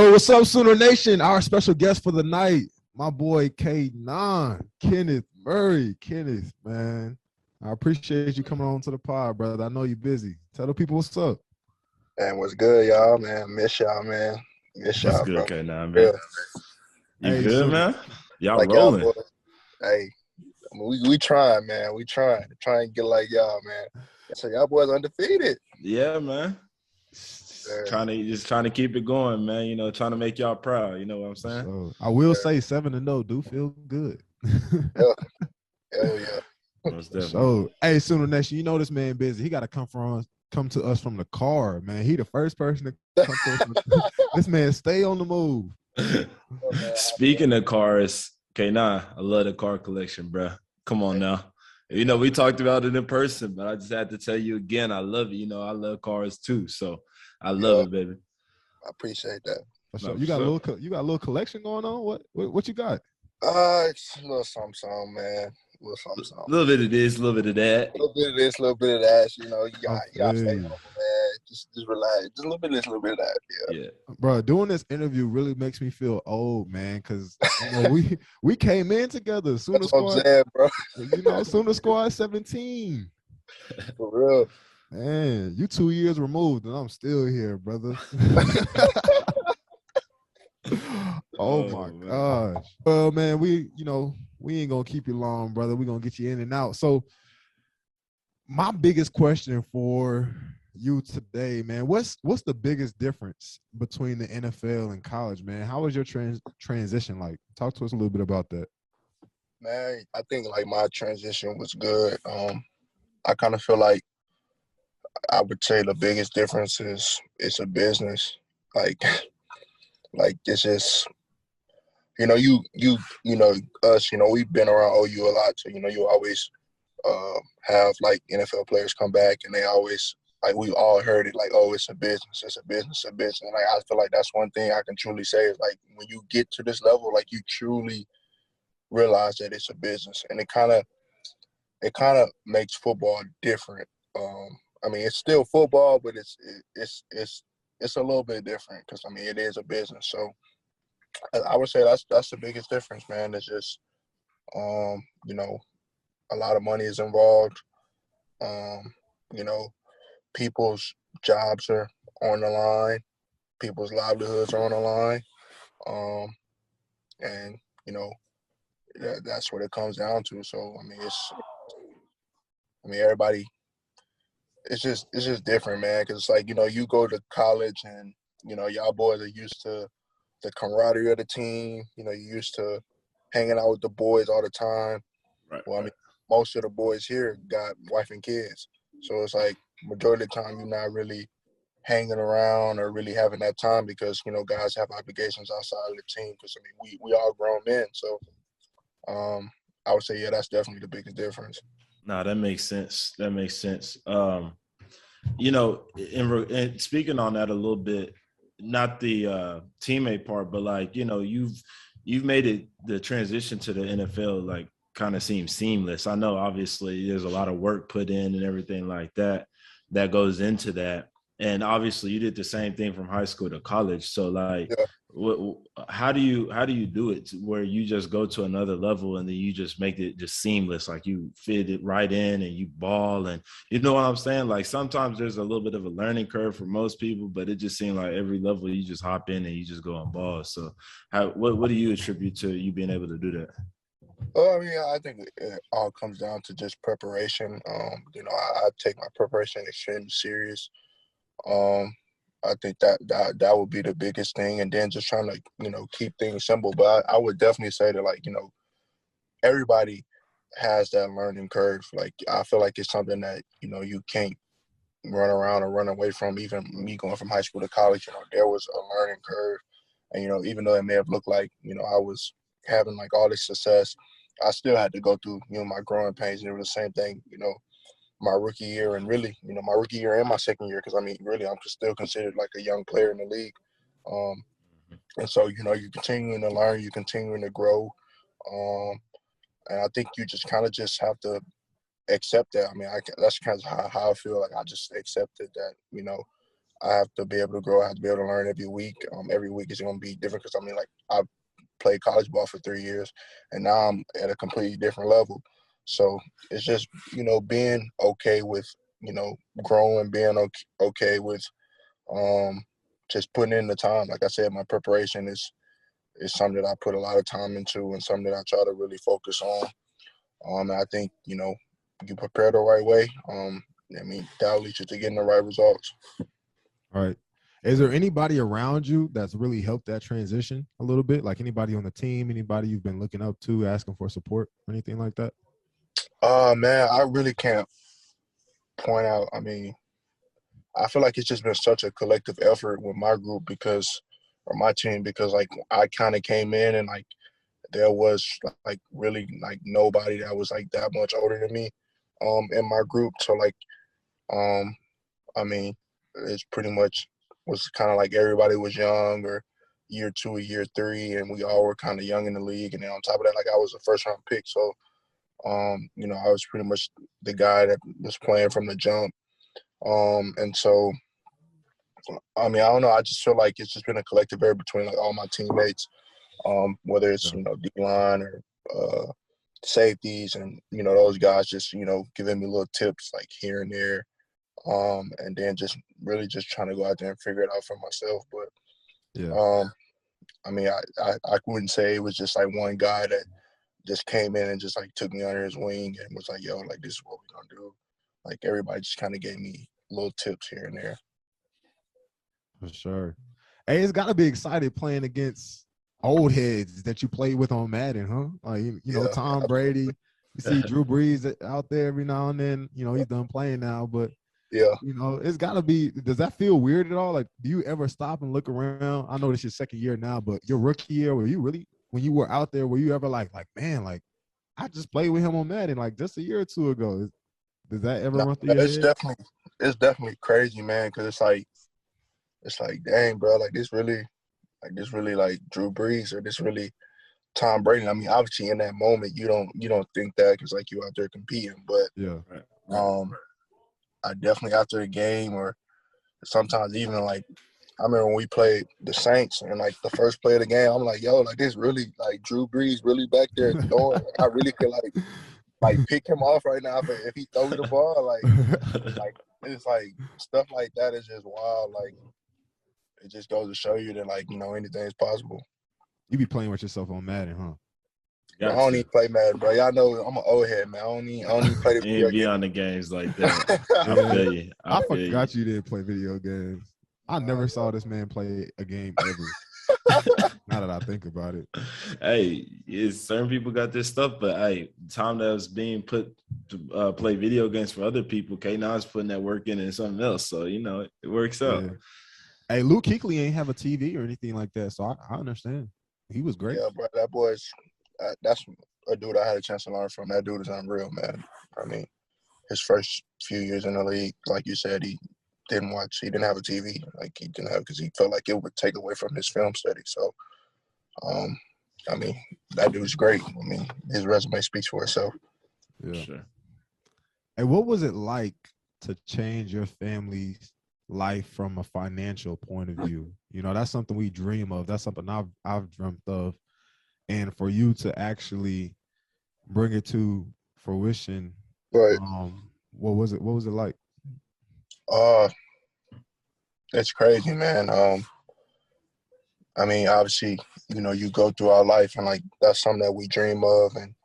Yo, what's up, Sooner Nation? Our special guest for the night, my boy K9, Kenneth Murray. Kenneth, man, I appreciate you coming on to the pod, brother. I know you're busy. Tell the people what's up. Man, what's good, y'all, man? Miss y'all, man. Miss What's y'all, good, bro. K9, man? Yeah. You Hey, good, Sooner. man? Y'all Like rolling. y'all boys. Hey, I mean, we trying, man. We trying to get like y'all, man. So y'all boys undefeated. Yeah, man. Yeah. Trying to keep it going, man. You know, trying to make y'all proud. You know what I'm saying? So, I will say 7-0 do feel good. Yeah. Hell yeah. Most definitely. So, hey, Sooner Nation, you know this man busy. He got to come to us from the car, man. He the first person to come to us. This man stay on the move. Speaking of cars, K9, I love the car collection, bro. Come on now. You know, we talked about it in person, but I just had to tell you again, I love it. You know, I love cars too, so I love it, baby. I appreciate that. So you got a little collection going on. What you got? It's a little something, man. A little something. A little bit of this, a little bit of that. A little bit of this, a little bit of that. You know, you got Okay. stay humble, man. Just relax. Just a little bit of this, a little bit of that. Yeah. Bro, doing this interview really makes me feel old, man, because you know, we came in together. Sooner That's what I'm Squad, saying, bro. you know, Sooner Squad 17. For real. Man, you 2 years removed, and I'm still here, brother. Oh my gosh. Well, man, we ain't gonna keep you long, brother. We're gonna get you in and out. So my biggest question for you today, man, what's the biggest difference between the NFL and college, man? How was your transition like? Talk to us a little bit about that. Man, I think like my transition was good. I kind of feel like I would say the biggest difference is it's a business. Like this is, you know, you know us, you know, we've been around OU a lot, so you know, you always have like NFL players come back, and they always like we all heard it like, oh, it's a business, it's a business, it's a business. And like I feel like that's one thing I can truly say is like when you get to this level, like you truly realize that it's a business, and it kind of makes football different. I mean, it's still football, but it's a little bit different because I mean it is a business. So I would say that's the biggest difference, man. It's just you know, a lot of money is involved. You know, people's jobs are on the line, people's livelihoods are on the line, and you know that's what it comes down to. So everybody. It's just different, man. Because it's like, you know, you go to college and, you know, y'all boys are used to the camaraderie of the team. You know, you're used to hanging out with the boys all the time. Right. Well, I mean, most of the boys here got wife and kids. So it's like majority of the time you're not really hanging around or really having that time because, you know, guys have obligations outside of the team. Because, I mean, we all grown men. So I would say, yeah, that's definitely the biggest difference. No, that makes sense. That makes sense. You know, and speaking on that a little bit, not the teammate part, but like, you know, you've made it the transition to the NFL like kind of seems seamless. I know obviously there's a lot of work put in and everything like that goes into that. And obviously you did the same thing from high school to college. So like, how do you do it where you just go to another level and then you just make it just seamless? Like you fit it right in and you ball, and you know what I'm saying? Like sometimes there's a little bit of a learning curve for most people, but it just seems like every level you just hop in and you just go on ball. So what do you attribute to you being able to do that? Well, I mean, I think it all comes down to just preparation. You know, I take my preparation extremely serious. I think that would be the biggest thing, and then just trying to, you know, keep things simple. But I would definitely say that, like, you know, everybody has that learning curve. Like, I feel like it's something that, you know, you can't run around or run away from. Even me going from high school to college, you know, there was a learning curve. And, you know, even though it may have looked like, you know, I was having like all this success, I still had to go through, you know, my growing pains. And it was the same thing, you know, my rookie year and really, you know, my rookie year and my second year, because I mean, really, I'm still considered like a young player in the league. And so, you know, you're continuing to learn, you're continuing to grow. And I think you just kind of just have to accept that. I mean, that's kind of how I feel. Like I just accepted that, you know, I have to be able to grow. I have to be able to learn every week. Every week is going to be different because, I mean, like, I played college ball for 3 years, and now I'm at a completely different level. So it's just, being okay with, growing, being okay with just putting in the time. Like I said, my preparation is something that I put a lot of time into and something that I try to really focus on. And I think, you prepare the right way. That'll lead you to getting the right results. All right. Is there anybody around you that's really helped that transition a little bit? Like anybody on the team, anybody you've been looking up to, asking for support, or anything like that? Man, I really can't point out. I mean, I feel like it's just been such a collective effort with my group or my team, because like I kind of came in and like there was like really like nobody that was like that much older than me in my group. So like I mean, it's pretty much was kind of like everybody was young or year 2 or year 3, and we all were kind of young in the league. And then on top of that, like I was a first round pick. So, I was pretty much the guy that was playing from the jump. And so, I mean, I don't know. I just feel like it's just been a collective effort between like all my teammates, whether it's, D-line or safeties and, those guys just, giving me little tips like here and there. And then just really just trying to go out there and figure it out for myself. But I mean, I wouldn't say it was just like one guy that just came in and just like took me under his wing and was like, yo, like this is what we're gonna do. Like everybody just kind of gave me little tips here and there. For sure. Hey, it's gotta be excited playing against old heads that you played with on Madden, huh? Like Tom Brady. You see Drew Brees out there every now and then. He's done playing now, but yeah, it's gotta be. Does that feel weird at all? Like, do you ever stop and look around? I know this is your second year now, but your rookie year, were you really, when you were out there, were you ever like, man, like I just played with him on Madden like just a year or two ago? Does that ever run through your head? It's definitely crazy, man. Because it's like, dang, bro, like this really like Drew Brees, or this really Tom Brady. I mean, obviously in that moment you don't think that because like you out there competing, but I definitely after the game, or sometimes even like I remember when we played the Saints and like the first play of the game, I'm like, yo, like this really like Drew Brees really back there throwing. I really could like pick him off right now if he throw me the ball. Like it's like stuff like that is just wild. Like it just goes to show you that like anything is possible. You be playing with yourself on Madden, huh? Bro, I don't even play Madden, bro. Y'all know I'm an old head, man. I don't even play the video be on the games like that. I feel you. I forgot you didn't play video games. I never saw this man play a game ever. Now that I think about it. Hey, certain people got this stuff, but hey, time that was being put to play video games for other people, now is putting that work in something else. So, it works out. Yeah. Hey, Luke Kuechly ain't have a TV or anything like that, so I understand. He was great. Yeah, bro, that boy's that's a dude I had a chance to learn from. That dude is unreal, man. I mean, his first few years in the league, like you said, he didn't have a TV. Like he didn't have, because he felt like it would take away from his film study. So, I mean, that dude's great. I mean, his resume speaks for itself. Yeah. Sure. Hey, what was it like to change your family's life from a financial point of view? That's something we dream of. That's something I've dreamt of. And for you to actually bring it to fruition, right? What was it like? It's crazy, man. I mean, obviously, you go through our life, and like that's something that we dream of, and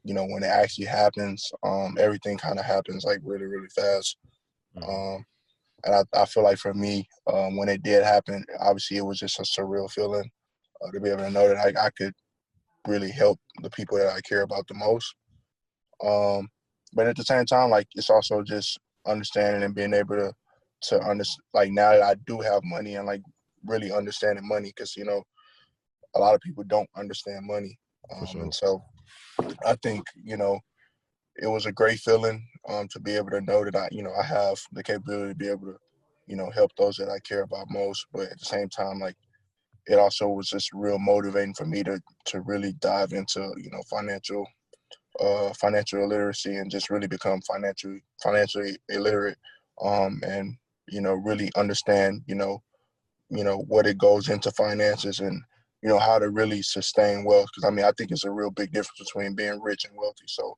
when it actually happens, everything kind of happens like really, really fast. And I feel like for me, when it did happen, obviously it was just a surreal feeling to be able to know that I could really help the people that I care about the most. But at the same time, like it's also just understanding and being able to understand, like now that I do have money and like really understanding money, because a lot of people don't understand money. Sure. And so I think it was a great feeling to be able to know that I have the capability to be able to help those that I care about most. But at the same time, like it also was just real motivating for me to really dive into financial illiteracy and just really become financially illiterate, and really understand, what it goes into finances and, how to really sustain wealth. Because, I think it's a real big difference between being rich and wealthy. So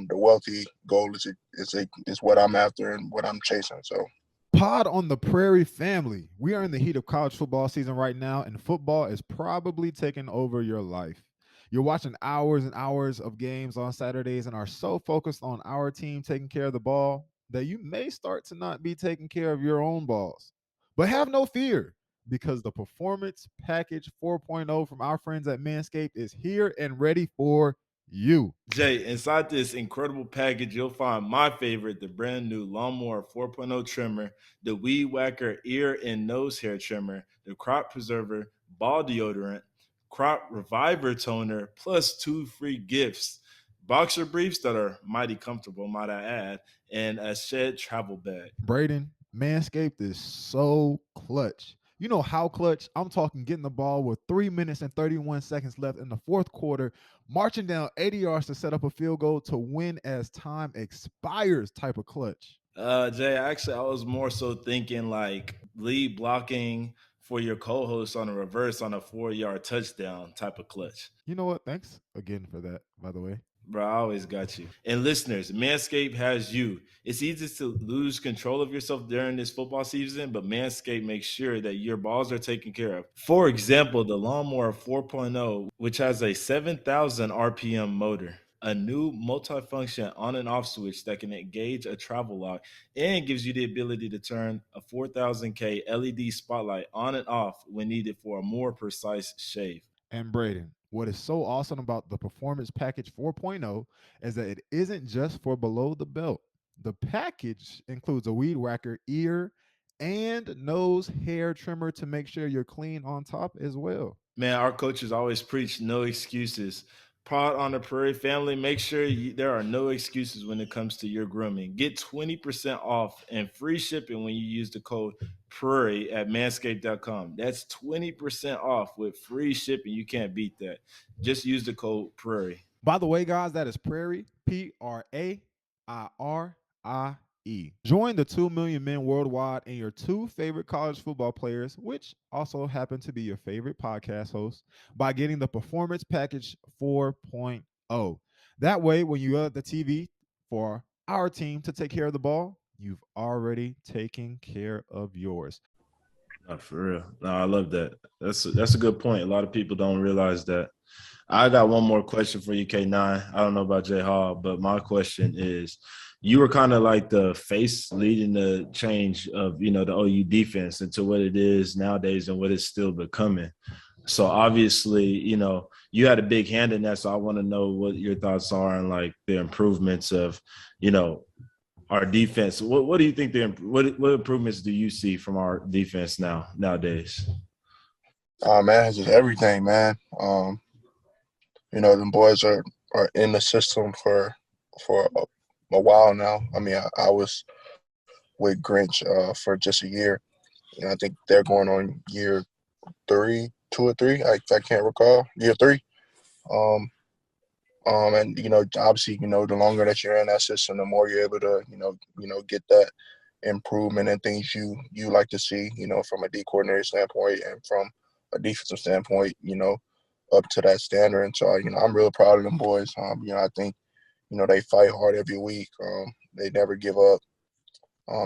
the wealthy goal is what I'm after and what I'm chasing. So Pod on the Prairie family. We are in the heat of college football season right now, and football is probably taking over your life. You're watching hours and hours of games on Saturdays and are so focused on our team taking care of the ball that you may start to not be taking care of your own balls. But have no fear, because the Performance Package 4.0 from our friends at Manscaped is here and ready for you. Jay, inside this incredible package, you'll find my favorite, the brand new Lawnmower 4.0 trimmer, the Weed Whacker ear and nose hair trimmer, the Crop Preserver ball deodorant, Crop Reviver toner, plus 2 free gifts. Boxer briefs that are mighty comfortable, might I add, and a shed travel bag. Brayden, Manscaped is so clutch. You know how clutch? I'm talking getting the ball with 3 minutes and 31 seconds left in the fourth quarter, marching down 80 yards to set up a field goal to win as time expires type of clutch. Jay, actually, I was more so thinking like lead blocking for your co-host on a reverse on a 4-yard touchdown type of clutch. You know what? Thanks again for that, by the way. Bro, I always got you. And listeners, Manscaped has you. It's easy to lose control of yourself during this football season, but Manscaped makes sure that your balls are taken care of. For example, the Lawnmower 4.0, which has a 7,000 RPM motor, a new multifunction on and off switch that can engage a travel lock, and gives you the ability to turn a 4000K LED spotlight on and off when needed for a more precise shave. And Brayden, what is so awesome about the Performance Package 4.0 is that it isn't just for below the belt. The package includes a weed whacker ear and nose hair trimmer to make sure you're clean on top as well. Man, our coaches always preach no excuses. Pod on the Prairie family, make sure there are no excuses when it comes to your grooming. Get 20% off and free shipping when you use the code Prairie at manscaped.com. That's 20% off with free shipping. You can't beat that. Just use the code Prairie. By the way, guys, that is Prairie, Prairie. Join the 2 million men worldwide and your 2 favorite college football players, which also happen to be your favorite podcast hosts, by getting the Performance Package 4.0. That way, when you at the TV for our team to take care of the ball, you've already taken care of yours. No, for real. No, I love that. That's a good point. A lot of people don't realize that. I got one more question for you, K9. I don't know about Jay Hall, but my question is, you were kind of like the face leading the change of, the OU defense into what it is nowadays and what it's still becoming. So obviously, you had a big hand in that. So I want to know what your thoughts are on like the improvements of, our defense. What do you think what improvements do you see from our defense nowadays? Man, it's just everything, man. Them boys are in the system for a while now. I was with Grinch for just a year, and I think they're going on year 2 or 3. I can't recall, year 3. And obviously, the longer that you're in that system, the more you're able to, get that improvement and things you like to see, from a D coordinator standpoint and from a defensive standpoint, up to that standard. And so, I'm real proud of them boys. I think, they fight hard every week. They never give up.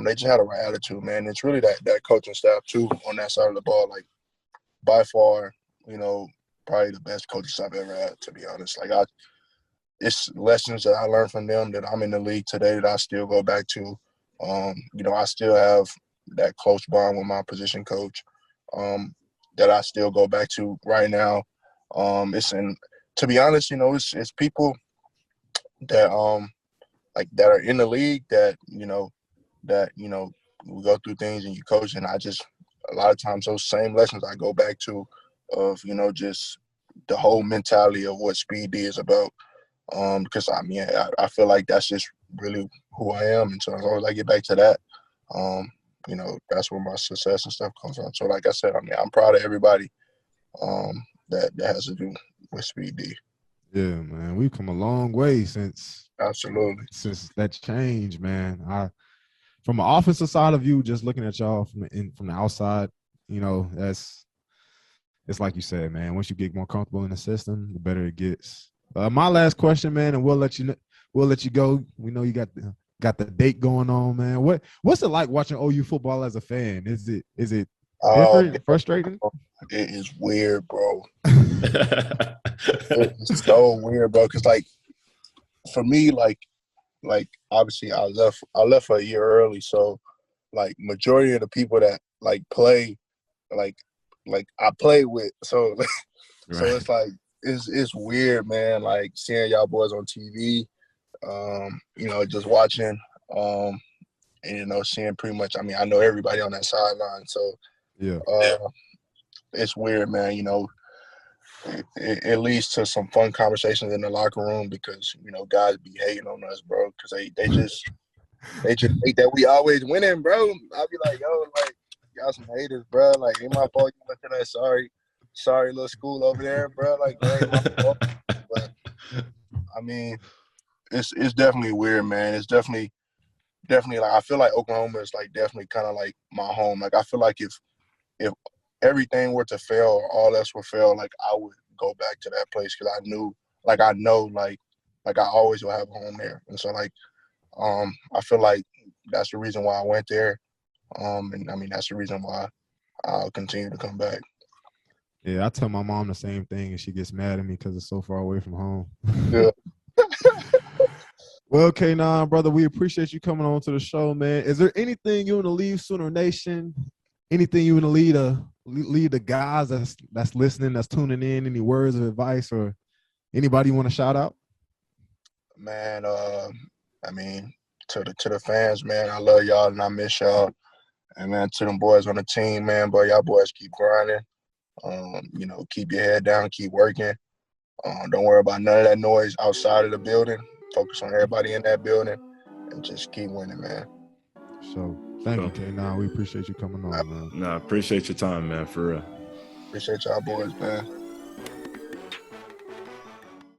They just had a right attitude, man. It's really that coaching staff too on that side of the ball. Like by far, probably the best coaches I've ever had, to be honest. It's lessons that I learned from them that I'm in the league today that I still go back to. I still have that close bond with my position coach that I still go back to right now. To be honest, it's people that that are in the league that we go through things and you coach, and a lot of times those same lessons I go back to of just the whole mentality of what Speed D is about. Because I feel like that's just really who I am, and so as long as I get back to that, that's where my success and stuff comes from. So like I said, I'm proud of everybody that has to do with Speed D. Yeah, man, we've come a long way since Absolutely that change, man. from an offensive side of you, just looking at y'all from the outside, you know, it's like you said, man. Once you get more comfortable in the system, the better it gets. My last question, man, and we'll let you go. We know you got the date going on, man. What's it like watching OU football as a fan? Is it different, frustrating? It is weird, bro. It's so weird, bro. Cause like for me, like obviously I left for a year early, so like majority of the people that like play, like I play with, so right. So it's like it's weird, man. Like seeing y'all boys on TV, you know, just watching, and you know, seeing pretty much. I mean, I know everybody on that sideline, so yeah, it's weird, man. You know, it leads to some fun conversations in the locker room because you know guys be hating on us, bro, because they just think that we always winning, bro. I'll be like, yo, like y'all some haters, bro. Like ain't my fault you went to that sorry little school over there, bro. Like that ain't my fault. But I mean, it's definitely weird, man. It's definitely like I feel like Oklahoma is like definitely kind of like my home. Like I feel like if everything were to fail or all else would fail, like I would go back to that place because I know I always will have a home there. And so like I feel like that's the reason why I went there. And I mean that's the reason why I'll continue to come back. Yeah, I tell my mom the same thing and she gets mad at me because it's so far away from home. Yeah. Well, K9, brother, we appreciate you coming on to the show, man. Is there anything you want to leave Sooner Nation? Anything you want to lead the guys that's listening, that's tuning in? Any words of advice or anybody you want to shout out? Man, I mean, to the fans, man, I love y'all and I miss y'all. And man, to them boys on the team, man, boy, y'all boys keep grinding. You know, keep your head down, keep working. Don't worry about none of that noise outside of the building. Focus on everybody in that building and just keep winning, man. So thank you, K9. We appreciate you coming on, man. No, I appreciate your time, man, for real. Appreciate y'all boys, man.